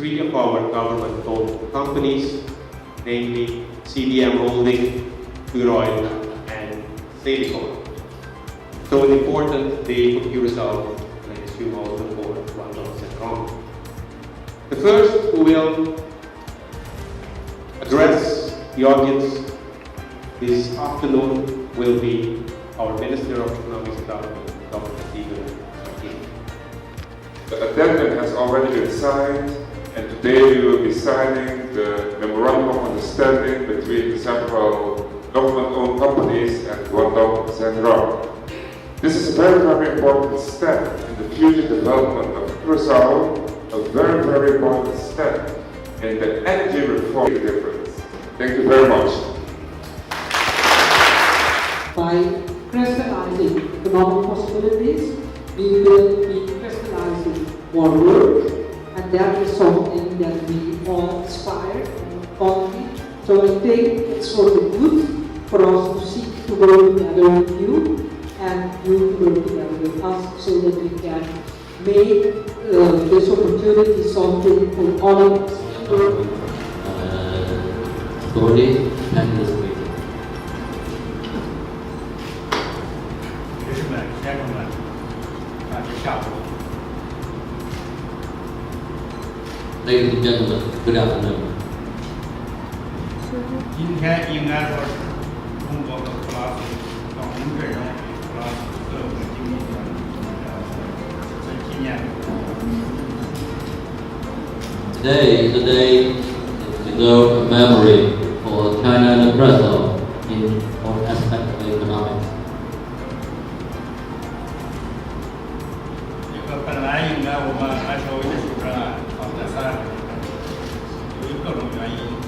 three of our government-owned companies, namely CDM Holding, Puroil, and Salicon. So an important day for Curaçao, and I assume also for Guangdong and Hong. The first who will address the audience this afternoon will be our Minister of Economic Development, Dr. Stephen Martin. The addendum has already been signed, and today we will be signing the Memorandum of Understanding between the several government-owned companies and Guangdong Zenrong. This is a very, very important step in the future development of Curaçao, a very, very important step in the energy reform difference. Thank you very much. By crystallizing economic possibilities, we will be crystallizing more work, and that result in that we all aspire and compete. So I think it's for the good for us to seek to work together with you and you to work together with us so that we can make this opportunity something for all of us. Authority and this meeting. Gentlemen, Ladies and gentlemen, good afternoon. 今天应该说是中国的普拉斯到您这种普拉斯各个经济的纪念。 Today is a day to preserve a memory for China and Brazil in all aspects of economics. 这个本来应该我们按照艺术上好在3，由于各种原因。